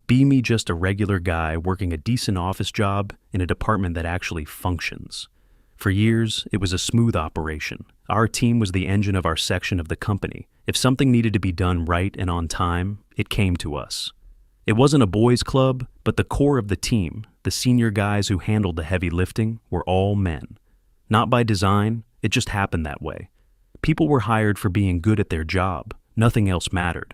Be me just a regular guy working a decent office job in a department that actually functions. For years, it was a smooth operation. Our team was the engine of our section of the company. If something needed to be done right and on time, it came to us. It wasn't a boys' club, but the core of the team, the senior guys who handled the heavy lifting, were all men. Not by design, it just happened that way. People were hired for being good at their job. Nothing else mattered.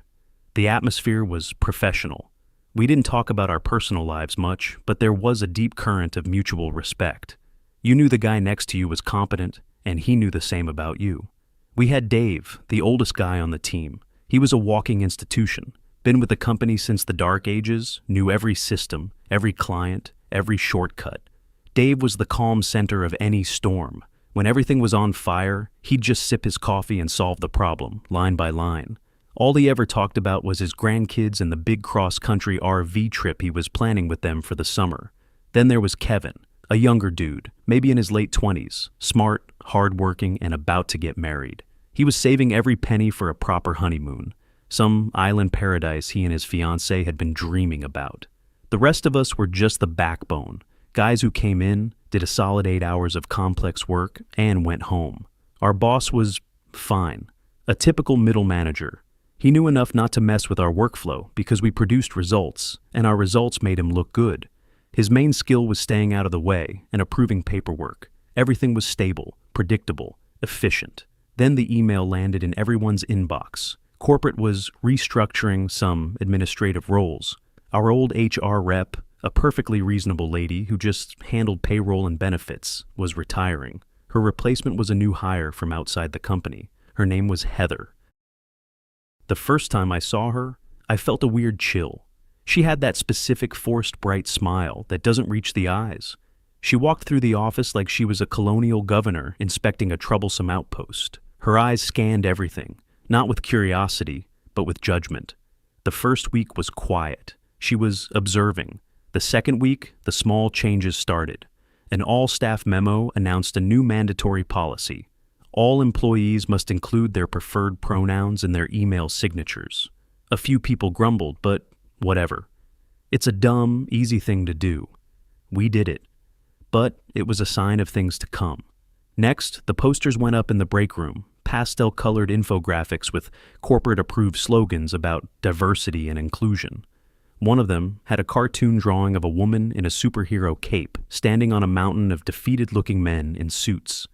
The atmosphere was professional. We didn't talk about our personal lives much, but there was a deep current of mutual respect. You knew the guy next to you was competent, and he knew the same about you. We had Dave, the oldest guy on the team. He was a walking institution. Been with the company since the dark ages, knew every system, every client, every shortcut. Dave was the calm center of any storm. When everything was on fire, he'd just sip his coffee and solve the problem, line by line. All he ever talked about was his grandkids and the big cross-country RV trip he was planning with them for the summer. Then there was Kevin, a younger dude, maybe in his late 20s, smart, hardworking, and about to get married. He was saving every penny for a proper honeymoon, some island paradise he and his fiancée had been dreaming about. The rest of us were just the backbone, guys who came in, did a solid 8 hours of complex work, and went home. Our boss was fine, a typical middle manager. He knew enough not to mess with our workflow because we produced results, and our results made him look good. His main skill was staying out of the way and approving paperwork. Everything was stable, predictable, efficient. Then the email landed in everyone's inbox. Corporate was restructuring some administrative roles. Our old HR rep, a perfectly reasonable lady who just handled payroll and benefits, was retiring. Her replacement was a new hire from outside the company. Her name was Heather. The first time I saw her, I felt a weird chill. She had that specific forced bright smile that doesn't reach the eyes. She walked through the office like she was a colonial governor inspecting a troublesome outpost. Her eyes scanned everything, not with curiosity, but with judgment. The first week was quiet. She was observing. The second week, the small changes started. An all-staff memo announced a new mandatory policy. All employees must include their preferred pronouns in their email signatures. A few people grumbled, but whatever. It's a dumb, easy thing to do. We did it. But it was a sign of things to come. Next, the posters went up in the break room, pastel-colored infographics with corporate-approved slogans about diversity and inclusion. One of them had a cartoon drawing of a woman in a superhero cape standing on a mountain of defeated-looking men in suits.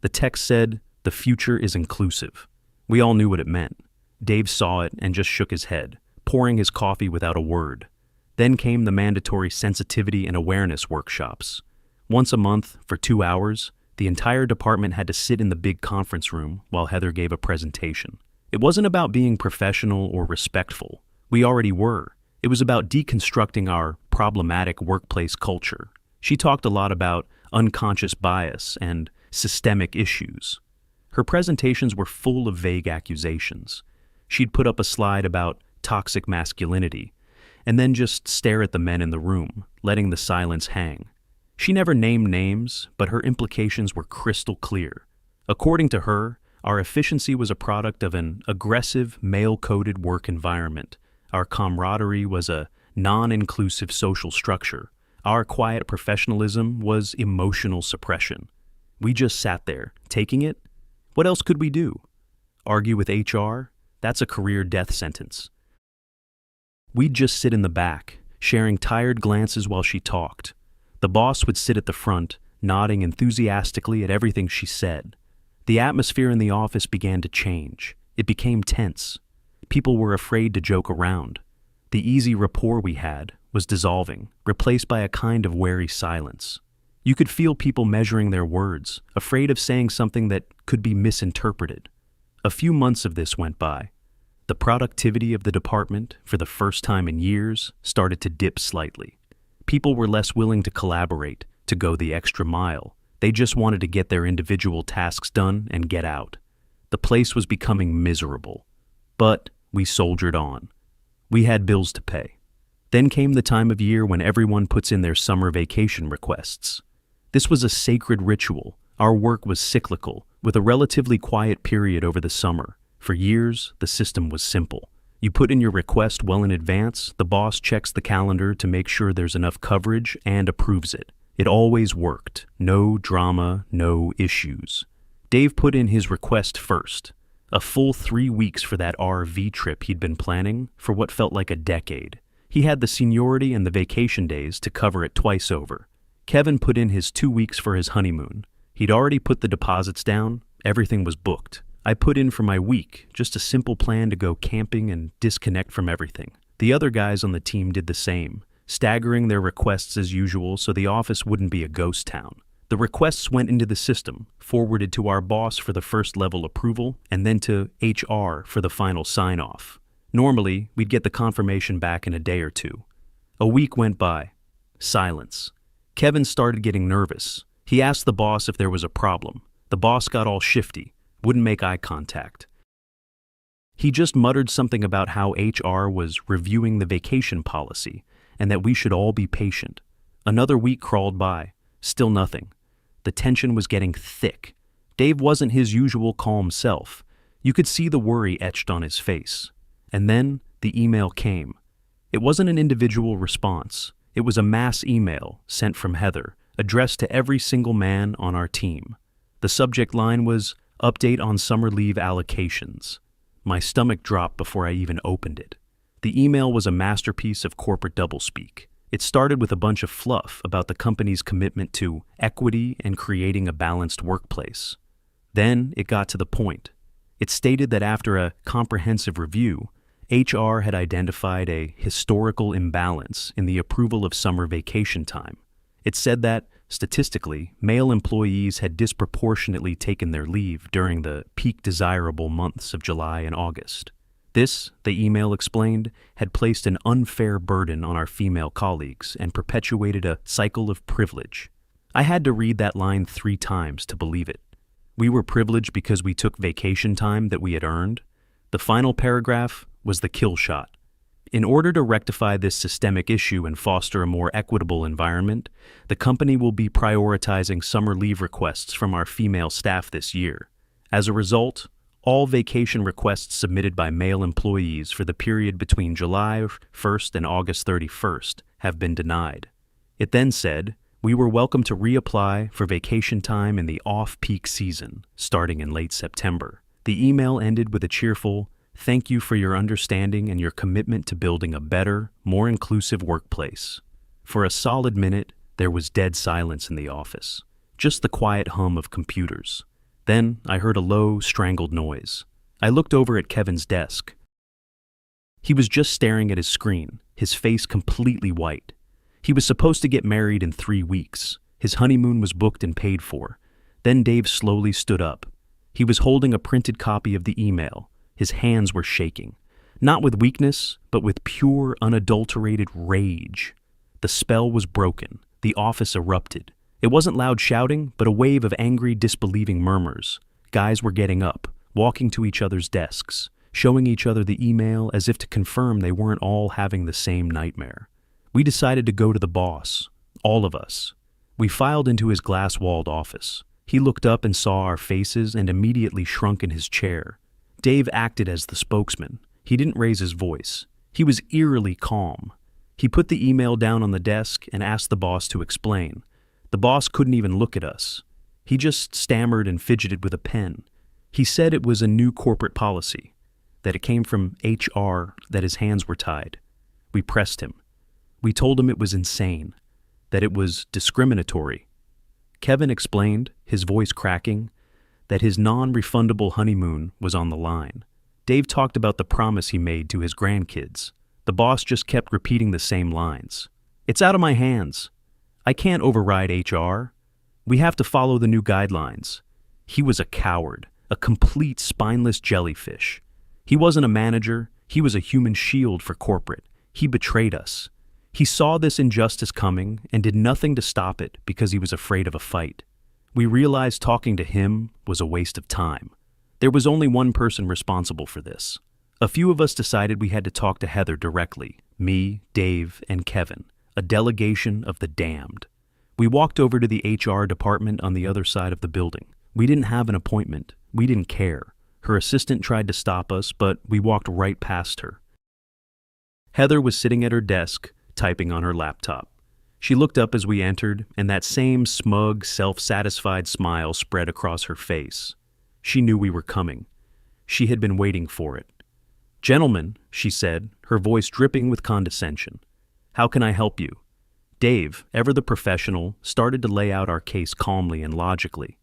The text said, "The future is inclusive." We all knew what it meant. Dave saw it and just shook his head, pouring his coffee without a word. Then came the mandatory sensitivity and awareness workshops. Once a month, for 2 hours, the entire department had to sit in the big conference room while Heather gave a presentation. It wasn't about being professional or respectful. We already were. It was about deconstructing our problematic workplace culture. She talked a lot about unconscious bias and systemic issues. Her presentations were full of vague accusations. She'd put up a slide about toxic masculinity, and then just stare at the men in the room, letting the silence hang. She never named names, but her implications were crystal clear. According to her, our efficiency was a product of an aggressive, male-coded work environment. Our camaraderie was a non-inclusive social structure. Our quiet professionalism was emotional suppression. We just sat there, taking it. What else could we do? Argue with HR? That's a career death sentence. We'd just sit in the back, sharing tired glances while she talked. The boss would sit at the front, nodding enthusiastically at everything she said. The atmosphere in the office began to change. It became tense. People were afraid to joke around. The easy rapport we had was dissolving, replaced by a kind of wary silence. You could feel people measuring their words, afraid of saying something that could be misinterpreted. A few months of this went by. The productivity of the department, for the first time in years, started to dip slightly. People were less willing to collaborate, to go the extra mile. They just wanted to get their individual tasks done and get out. The place was becoming miserable. But we soldiered on. We had bills to pay. Then came the time of year when everyone puts in their summer vacation requests. This was a sacred ritual. Our work was cyclical, with a relatively quiet period over the summer. For years, the system was simple. You put in your request well in advance, the boss checks the calendar to make sure there's enough coverage and approves it. It always worked. No drama, no issues. Dave put in his request first. A full 3 weeks for that RV trip he'd been planning for what felt like a decade. He had the seniority and the vacation days to cover it twice over. Kevin put in his 2 weeks for his honeymoon. He'd already put the deposits down. Everything was booked. I put in for my week, just a simple plan to go camping and disconnect from everything. The other guys on the team did the same, staggering their requests as usual so the office wouldn't be a ghost town. The requests went into the system, forwarded to our boss for the first level approval, and then to HR for the final sign-off. Normally, we'd get the confirmation back in a day or two. A week went by. Silence. Kevin started getting nervous. He asked the boss if there was a problem. The boss got all shifty, wouldn't make eye contact. He just muttered something about how HR was reviewing the vacation policy and that we should all be patient. Another week crawled by. Still nothing. The tension was getting thick. Dave wasn't his usual calm self. You could see the worry etched on his face. And then the email came. It wasn't an individual response. It was a mass email sent from Heather, addressed to every single man on our team. The subject line was, "Update on summer leave allocations." My stomach dropped before I even opened it. The email was a masterpiece of corporate doublespeak. It started with a bunch of fluff about the company's commitment to equity and creating a balanced workplace. Then it got to the point. It stated that after a comprehensive review, HR had identified a historical imbalance in the approval of summer vacation time. It said that, statistically, male employees had disproportionately taken their leave during the peak desirable months of July and August. This, the email explained, had placed an unfair burden on our female colleagues and perpetuated a cycle of privilege. I had to read that line 3 times to believe it. We were privileged because we took vacation time that we had earned. The final paragraph was the kill shot. In order to rectify this systemic issue and foster a more equitable environment, the company will be prioritizing summer leave requests from our female staff this year. As a result, all vacation requests submitted by male employees for the period between July 1st and August 31st have been denied. It then said, we were welcome to reapply for vacation time in the off-peak season, starting in late September. The email ended with a cheerful, "Thank you for your understanding and your commitment to building a better, more inclusive workplace." For a solid minute, there was dead silence in the office, just the quiet hum of computers. Then I heard a low, strangled noise. I looked over at Kevin's desk. He was just staring at his screen, his face completely white. He was supposed to get married in 3 weeks. His honeymoon was booked and paid for. Then Dave slowly stood up. He was holding a printed copy of the email. His hands were shaking, not with weakness, but with pure, unadulterated rage. The spell was broken. The office erupted. It wasn't loud shouting, but a wave of angry, disbelieving murmurs. Guys were getting up, walking to each other's desks, showing each other the email as if to confirm they weren't all having the same nightmare. We decided to go to the boss, all of us. We filed into his glass-walled office. He looked up and saw our faces and immediately shrunk in his chair. Dave acted as the spokesman. He didn't raise his voice. He was eerily calm. He put the email down on the desk and asked the boss to explain. The boss couldn't even look at us. He just stammered and fidgeted with a pen. He said it was a new corporate policy, that it came from HR, that his hands were tied. We pressed him. We told him it was insane, that it was discriminatory. Kevin explained, his voice cracking, that his non-refundable honeymoon was on the line. Dave talked about the promise he made to his grandkids. The boss just kept repeating the same lines. "It's out of my hands. I can't override HR. We have to follow the new guidelines." He was a coward, a complete spineless jellyfish. He wasn't a manager. He was a human shield for corporate. He betrayed us. He saw this injustice coming and did nothing to stop it because he was afraid of a fight. We realized talking to him was a waste of time. There was only one person responsible for this. A few of us decided we had to talk to Heather directly, me, Dave, and Kevin, a delegation of the damned. We walked over to the HR department on the other side of the building. We didn't have an appointment. We didn't care. Her assistant tried to stop us, but we walked right past her. Heather was sitting at her desk, typing on her laptop. She looked up as we entered, and that same smug, self-satisfied smile spread across her face. She knew we were coming. She had been waiting for it. "Gentlemen," she said, her voice dripping with condescension. "How can I help you?" Dave, ever the professional, started to lay out our case calmly and logically.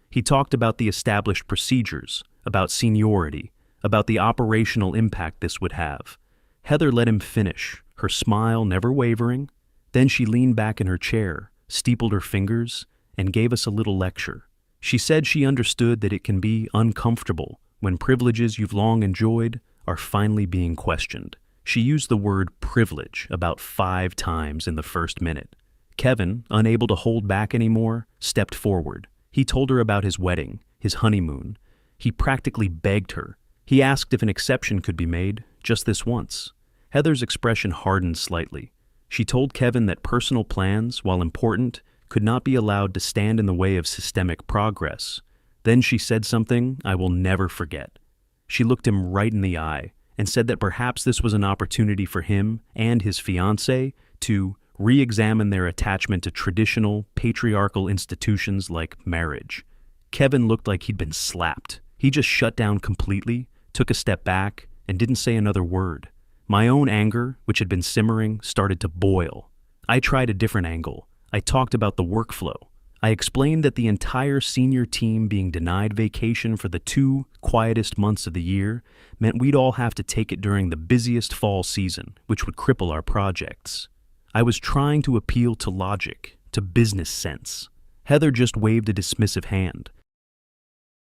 He talked about the established procedures, about seniority, about the operational impact this would have. Heather let him finish, her smile never wavering. Then she leaned back in her chair, steepled her fingers, and gave us a little lecture. She said she understood that it can be uncomfortable when privileges you've long enjoyed are finally being questioned. She used the word privilege about 5 times in the first minute. Kevin, unable to hold back anymore, stepped forward. He told her about his wedding, his honeymoon. He practically begged her. He asked if an exception could be made, just this once. Heather's expression hardened slightly. She told Kevin that personal plans, while important, could not be allowed to stand in the way of systemic progress. Then she said something I will never forget. She looked him right in the eye and said that perhaps this was an opportunity for him and his fiancée to re-examine their attachment to traditional, patriarchal institutions like marriage. Kevin looked like he'd been slapped. He just shut down completely, took a step back, and didn't say another word. My own anger, which had been simmering, started to boil. I tried a different angle. I talked about the workflow. I explained that the entire senior team being denied vacation for the 2 quietest months of the year meant we'd all have to take it during the busiest fall season, which would cripple our projects. I was trying to appeal to logic, to business sense. Heather just waved a dismissive hand.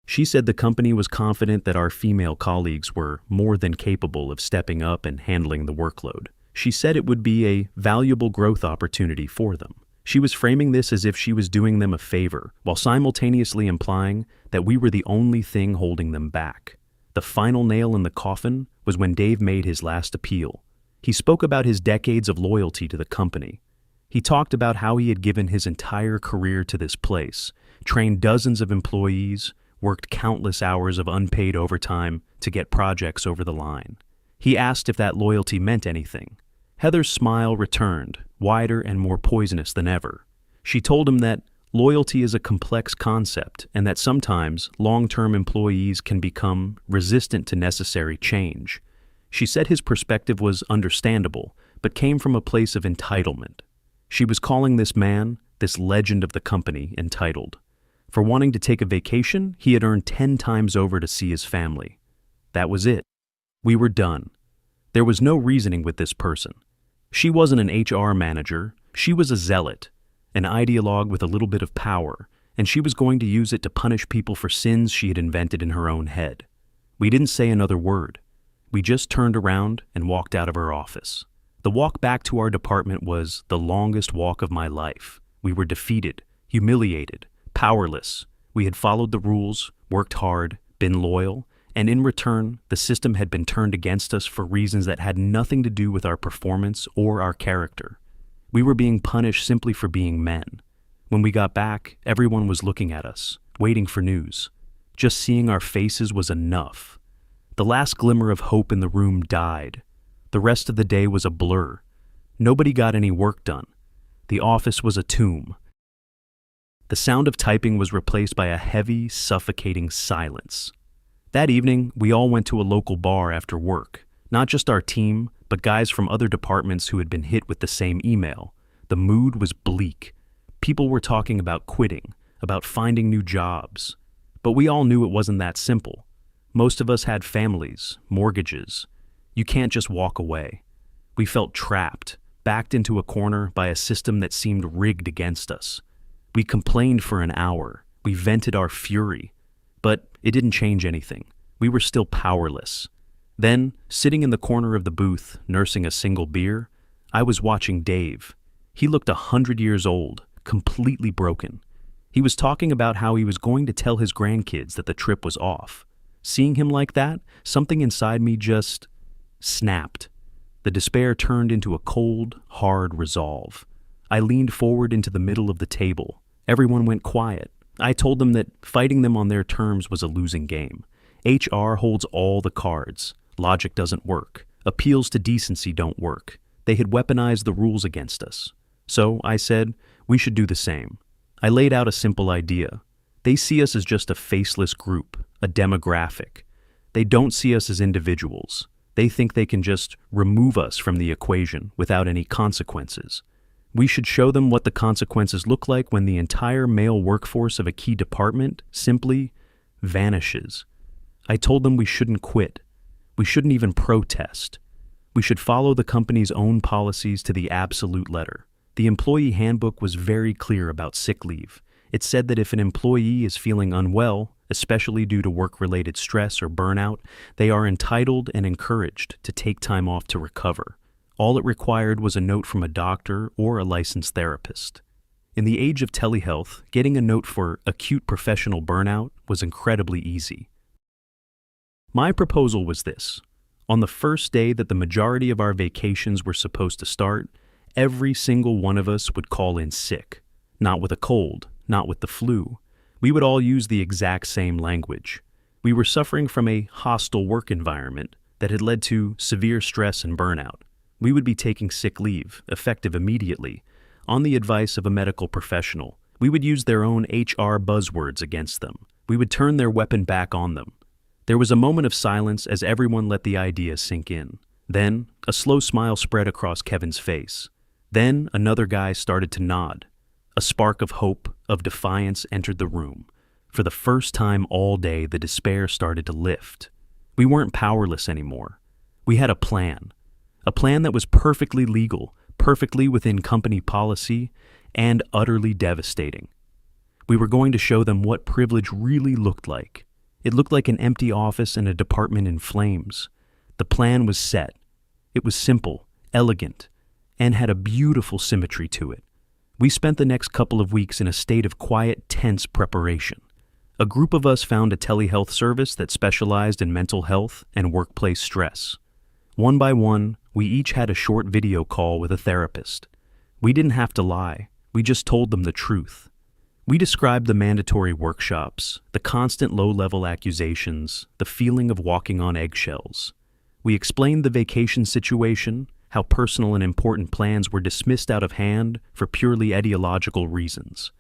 She said the company was confident that our female colleagues were more than capable of stepping up and handling the workload. She said it would be a valuable growth opportunity for them. She was framing this as if she was doing them a favor, while simultaneously implying that we were the only thing holding them back. The final nail in the coffin was when Dave made his last appeal. He spoke about his decades of loyalty to the company. He talked about how he had given his entire career to this place, trained dozens of employees, worked countless hours of unpaid overtime to get projects over the line. He asked if that loyalty meant anything. Heather's smile returned, wider and more poisonous than ever. She told him that loyalty is a complex concept and that sometimes long-term employees can become resistant to necessary change. She said his perspective was understandable, but came from a place of entitlement. She was calling this man, this legend of the company, entitled. For wanting to take a vacation, he had earned 10 times over to see his family. That was it. We were done. There was no reasoning with this person. She wasn't an HR manager. She was a zealot, an ideologue with a little bit of power, and she was going to use it to punish people for sins she had invented in her own head. We didn't say another word. We just turned around and walked out of her office. The walk back to our department was the longest walk of my life. We were defeated, humiliated, powerless. We had followed the rules, worked hard, been loyal, and in return, the system had been turned against us for reasons that had nothing to do with our performance or our character. We were being punished simply for being men. When we got back, everyone was looking at us, waiting for news. Just seeing our faces was enough. The last glimmer of hope in the room died. The rest of the day was a blur. Nobody got any work done. The office was a tomb. The sound of typing was replaced by a heavy, suffocating silence. That evening, we all went to a local bar after work. Not just our team, but guys from other departments who had been hit with the same email. The mood was bleak. People were talking about quitting, about finding new jobs. But we all knew it wasn't that simple. Most of us had families, mortgages. You can't just walk away. We felt trapped, backed into a corner by a system that seemed rigged against us. We complained for an hour. We vented our fury. But it didn't change anything. We were still powerless. Then, sitting in the corner of the booth, nursing a single beer, I was watching Dave. He looked 100 years old, completely broken. He was talking about how he was going to tell his grandkids that the trip was off. Seeing him like that, something inside me just snapped. The despair turned into a cold, hard resolve. I leaned forward into the middle of the table. Everyone went quiet. I told them that fighting them on their terms was a losing game. HR holds all the cards. Logic doesn't work. Appeals to decency don't work. They had weaponized the rules against us. So, I said, we should do the same. I laid out a simple idea. They see us as just a faceless group, a demographic. They don't see us as individuals. They think they can just remove us from the equation without any consequences. We should show them what the consequences look like when the entire male workforce of a key department simply vanishes. I told them we shouldn't quit. We shouldn't even protest. We should follow the company's own policies to the absolute letter. The employee handbook was very clear about sick leave. It said that if an employee is feeling unwell, especially due to work-related stress or burnout, they are entitled and encouraged to take time off to recover. All it required was a note from a doctor or a licensed therapist. In the age of telehealth, getting a note for acute professional burnout was incredibly easy. My proposal was this. On the first day that the majority of our vacations were supposed to start, every single one of us would call in sick. Not with a cold, not with the flu. We would all use the exact same language. We were suffering from a hostile work environment that had led to severe stress and burnout. We would be taking sick leave, effective immediately, on the advice of a medical professional. We would use their own HR buzzwords against them. We would turn their weapon back on them. There was a moment of silence as everyone let the idea sink in. Then, a slow smile spread across Kevin's face. Then, another guy started to nod. A spark of hope, of defiance entered the room. For the first time all day, the despair started to lift. We weren't powerless anymore. We had a plan that was perfectly legal, perfectly within company policy, and utterly devastating. We were going to show them what privilege really looked like. It looked like an empty office and a department in flames. The plan was set. It was simple, elegant, and had a beautiful symmetry to it. We spent the next couple of weeks in a state of quiet, tense preparation. A group of us found a telehealth service that specialized in mental health and workplace stress. One by one, we each had a short video call with a therapist. We didn't have to lie. We just told them the truth. We described the mandatory workshops, the constant low-level accusations, the feeling of walking on eggshells. We explained the vacation situation, how personal and important plans were dismissed out of hand for purely ideological reasons.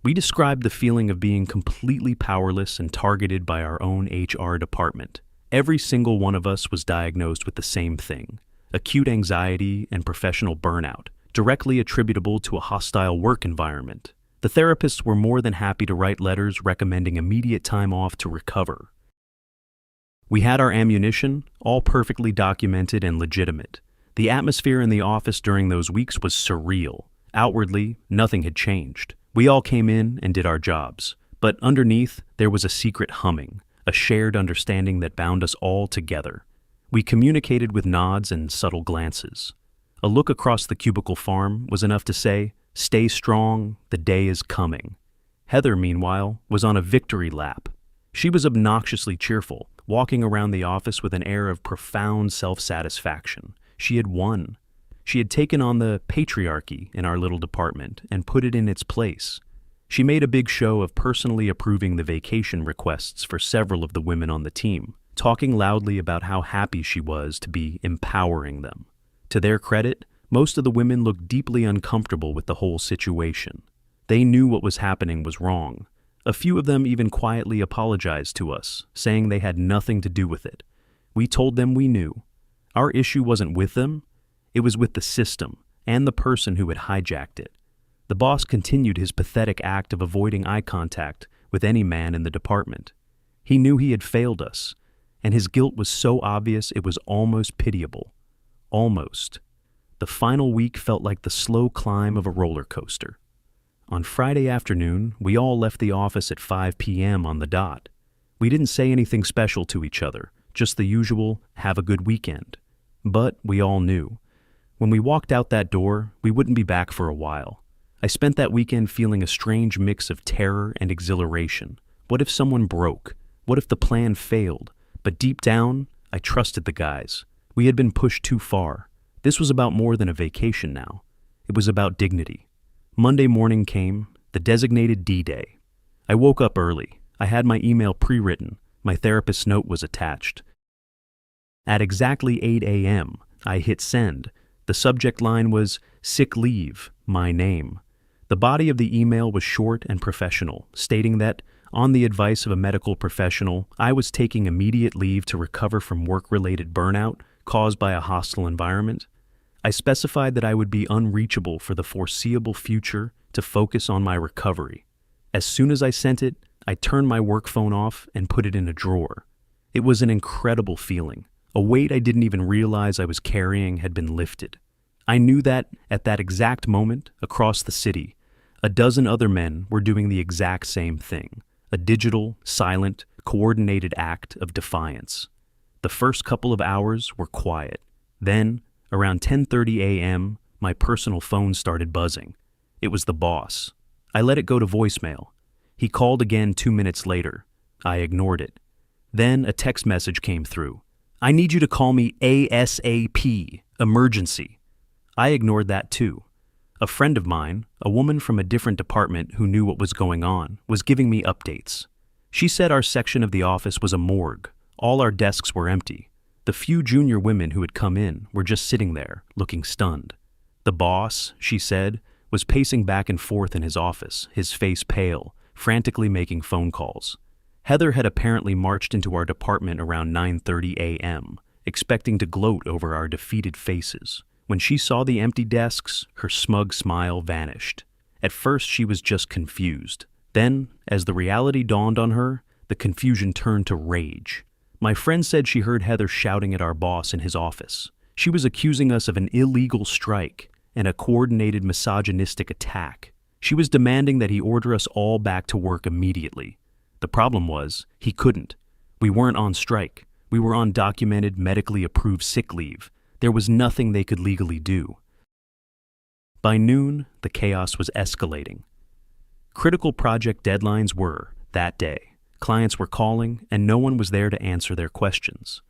We described the feeling of being completely powerless and targeted by our own HR department. Every single one of us was diagnosed with the same thing: acute anxiety and professional burnout, directly attributable to a hostile work environment. The therapists were more than happy to write letters recommending immediate time off to recover. We had our ammunition, all perfectly documented and legitimate. The atmosphere in the office during those weeks was surreal. Outwardly, nothing had changed. We all came in and did our jobs. But underneath, there was a secret humming, a shared understanding that bound us all together. We communicated with nods and subtle glances. A look across the cubicle farm was enough to say, "Stay strong, the day is coming." Heather, meanwhile, was on a victory lap. She was obnoxiously cheerful, walking around the office with an air of profound self-satisfaction. She had won. She had taken on the patriarchy in our little department and put it in its place. She made a big show of personally approving the vacation requests for several of the women on the team, talking loudly about how happy she was to be empowering them. To their credit, most of the women looked deeply uncomfortable with the whole situation. They knew what was happening was wrong. A few of them even quietly apologized to us, saying they had nothing to do with it. We told them we knew. Our issue wasn't with them, it was with the system and the person who had hijacked it. The boss continued his pathetic act of avoiding eye contact with any man in the department. He knew he had failed us, and his guilt was so obvious it was almost pitiable. Almost. The final week felt like the slow climb of a roller coaster. On Friday afternoon, we all left the office at 5 p.m. on the dot. We didn't say anything special to each other, just the usual, "have a good weekend." But we all knew. When we walked out that door, we wouldn't be back for a while. I spent that weekend feeling a strange mix of terror and exhilaration. What if someone broke? What if the plan failed? But deep down, I trusted the guys. We had been pushed too far. This was about more than a vacation now. It was about dignity. Monday morning came, the designated D-Day. I woke up early. I had my email pre-written. My therapist's note was attached. At exactly 8 a.m., I hit send. The subject line was, "Sick leave, my name." The body of the email was short and professional, stating that, on the advice of a medical professional, I was taking immediate leave to recover from work-related burnout caused by a hostile environment. I specified that I would be unreachable for the foreseeable future to focus on my recovery. As soon as I sent it, I turned my work phone off and put it in a drawer. It was an incredible feeling. A weight I didn't even realize I was carrying had been lifted. I knew that, at that exact moment, across the city, a dozen other men were doing the exact same thing, a digital, silent, coordinated act of defiance. The first couple of hours were quiet. Then, around 10:30 a.m., my personal phone started buzzing. It was the boss. I let it go to voicemail. He called again 2 minutes later. I ignored it. Then a text message came through. "I need you to call me ASAP, emergency." I ignored that too. A friend of mine, a woman from a different department who knew what was going on, was giving me updates. She said our section of the office was a morgue. All our desks were empty. The few junior women who had come in were just sitting there, looking stunned. The boss, she said, was pacing back and forth in his office, his face pale, frantically making phone calls. Heather had apparently marched into our department around 9:30 a.m., expecting to gloat over our defeated faces. When she saw the empty desks, her smug smile vanished. At first, she was just confused. Then, as the reality dawned on her, the confusion turned to rage. My friend said she heard Heather shouting at our boss in his office. She was accusing us of an illegal strike and a coordinated misogynistic attack. She was demanding that he order us all back to work immediately. The problem was, he couldn't. We weren't on strike. We were on documented, medically approved sick leave. There was nothing they could legally do. By noon, the chaos was escalating. Critical project deadlines were, that day. Clients were calling, and no one was there to answer their questions.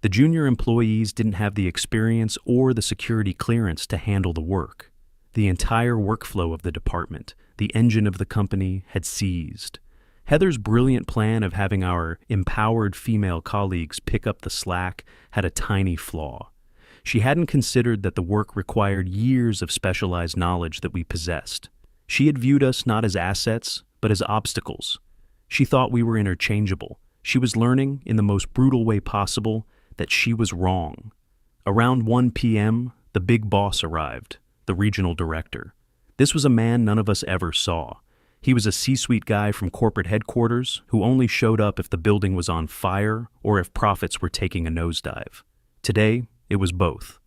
The junior employees didn't have the experience or the security clearance to handle the work. The entire workflow of the department, the engine of the company, had seized. Heather's brilliant plan of having our empowered female colleagues pick up the slack had a tiny flaw. She hadn't considered that the work required years of specialized knowledge that we possessed. She had viewed us not as assets, but as obstacles. She thought we were interchangeable. She was learning, in the most brutal way possible, that she was wrong. Around 1 p.m., the big boss arrived, the regional director. This was a man none of us ever saw. He was a C-suite guy from corporate headquarters who only showed up if the building was on fire or if profits were taking a nosedive. Today, it was both.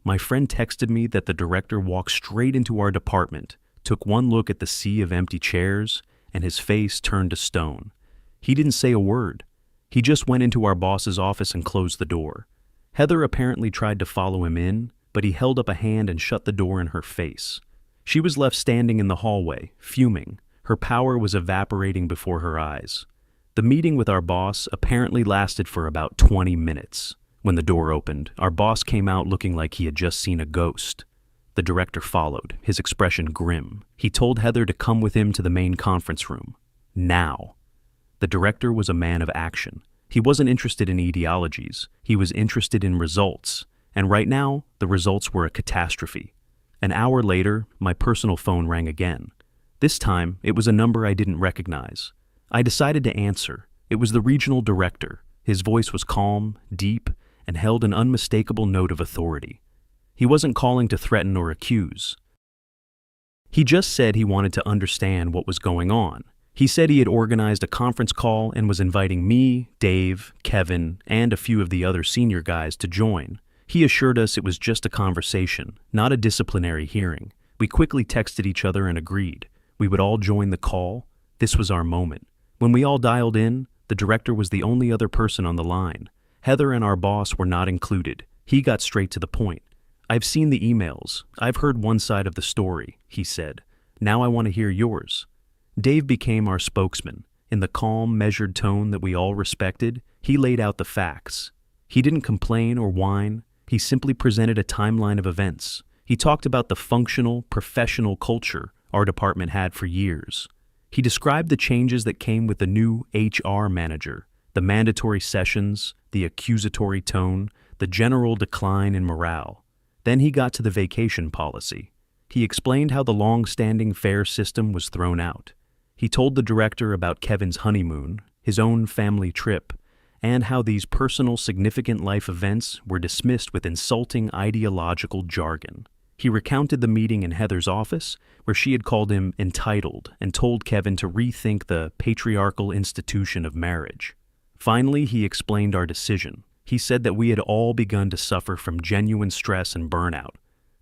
My friend texted me that the director walked straight into our department, took one look at the sea of empty chairs, and his face turned to stone. He didn't say a word. He just went into our boss's office and closed the door. Heather apparently tried to follow him in, but he held up a hand and shut the door in her face. She was left standing in the hallway, fuming. Her power was evaporating before her eyes. The meeting with our boss apparently lasted for about 20 minutes. When the door opened, our boss came out looking like he had just seen a ghost. The director followed, his expression grim. He told Heather to come with him to the main conference room. Now. The director was a man of action. He wasn't interested in ideologies. He was interested in results. And right now, the results were a catastrophe. An hour later, my personal phone rang again. This time, it was a number I didn't recognize. I decided to answer. It was the regional director. His voice was calm, deep, and held an unmistakable note of authority. He wasn't calling to threaten or accuse. He just said he wanted to understand what was going on. He said he had organized a conference call and was inviting me, Dave, Kevin, and a few of the other senior guys to join. He assured us it was just a conversation, not a disciplinary hearing. We quickly texted each other and agreed. We would all join the call. This was our moment. When we all dialed in, the director was the only other person on the line. Heather and our boss were not included. He got straight to the point. "I've seen the emails. I've heard one side of the story," he said. "Now I want to hear yours." Dave became our spokesman. In the calm, measured tone that we all respected, he laid out the facts. He didn't complain or whine. He simply presented a timeline of events. He talked about the functional, professional culture our department had for years. He described the changes that came with the new HR manager, the mandatory sessions, the accusatory tone, the general decline in morale. Then he got to the vacation policy. He explained how the long-standing fare system was thrown out. He told the director about Kevin's honeymoon, his own family trip, and how these personal significant life events were dismissed with insulting ideological jargon. He recounted the meeting in Heather's office, where she had called him entitled and told Kevin to rethink the patriarchal institution of marriage. Finally, he explained our decision. He said that we had all begun to suffer from genuine stress and burnout,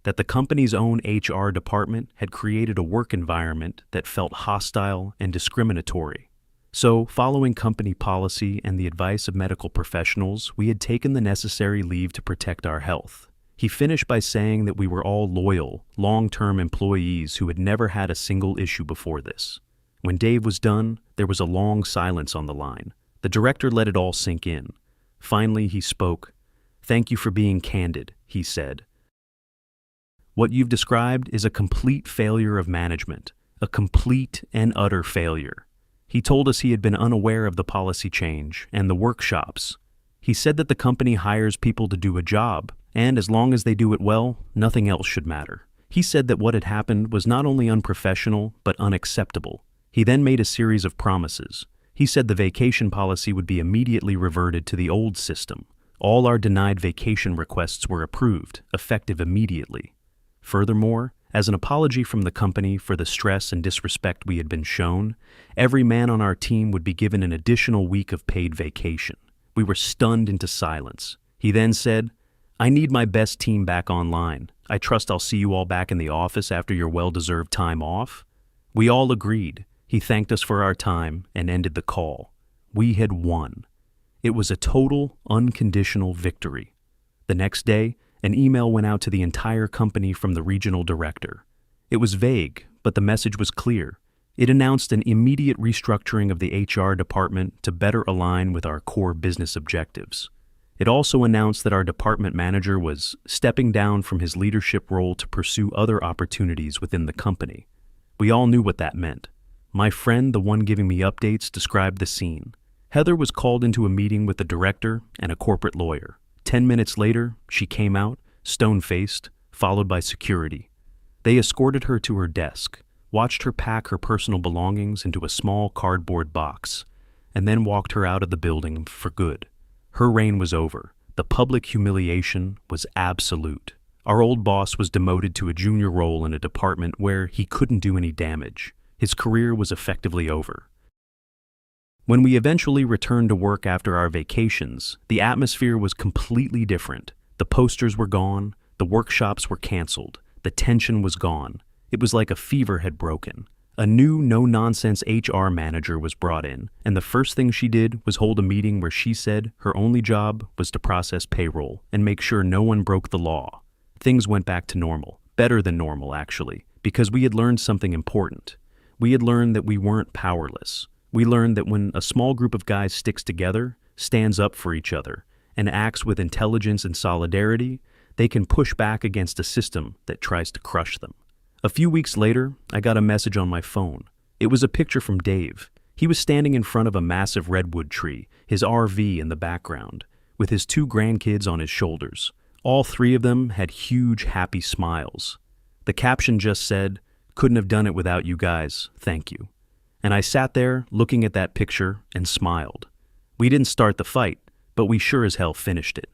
that the company's own HR department had created a work environment that felt hostile and discriminatory. So, following company policy and the advice of medical professionals, we had taken the necessary leave to protect our health. He finished by saying that we were all loyal, long-term employees who had never had a single issue before this. When Dave was done, there was a long silence on the line. The director let it all sink in. Finally, he spoke. "Thank you for being candid," he said. "What you've described is a complete failure of management, a complete and utter failure." He told us he had been unaware of the policy change and the workshops. He said that the company hires people to do a job, and as long as they do it well, nothing else should matter. He said that what had happened was not only unprofessional, but unacceptable. He then made a series of promises. He said the vacation policy would be immediately reverted to the old system. All our denied vacation requests were approved, effective immediately. Furthermore, as an apology from the company for the stress and disrespect we had been shown, every man on our team would be given an additional week of paid vacation. We were stunned into silence. He then said, "I need my best team back online. I trust I'll see you all back in the office after your well-deserved time off." We all agreed. He thanked us for our time and ended the call. We had won. It was a total, unconditional victory. The next day, an email went out to the entire company from the regional director. It was vague, but the message was clear. It announced an immediate restructuring of the HR department to better align with our core business objectives. It also announced that our department manager was stepping down from his leadership role to pursue other opportunities within the company. We all knew what that meant. My friend, the one giving me updates, described the scene. Heather was called into a meeting with the director and a corporate lawyer. 10 minutes later, she came out, stone-faced, followed by security. They escorted her to her desk, watched her pack her personal belongings into a small cardboard box, and then walked her out of the building for good. Her reign was over. The public humiliation was absolute. Our old boss was demoted to a junior role in a department where he couldn't do any damage. His career was effectively over. When we eventually returned to work after our vacations, the atmosphere was completely different. The posters were gone, the workshops were canceled, the tension was gone. It was like a fever had broken. A new no-nonsense HR manager was brought in, and the first thing she did was hold a meeting where she said her only job was to process payroll and make sure no one broke the law. Things went back to normal, better than normal actually, because we had learned something important. We had learned that we weren't powerless. We learned that when a small group of guys sticks together, stands up for each other, and acts with intelligence and solidarity, they can push back against a system that tries to crush them. A few weeks later, I got a message on my phone. It was a picture from Dave. He was standing in front of a massive redwood tree, his RV in the background, with his 2 grandkids on his shoulders. All 3 of them had huge, happy smiles. The caption just said, "Couldn't have done it without you guys, thank you." And I sat there looking at that picture and smiled. We didn't start the fight, but we sure as hell finished it.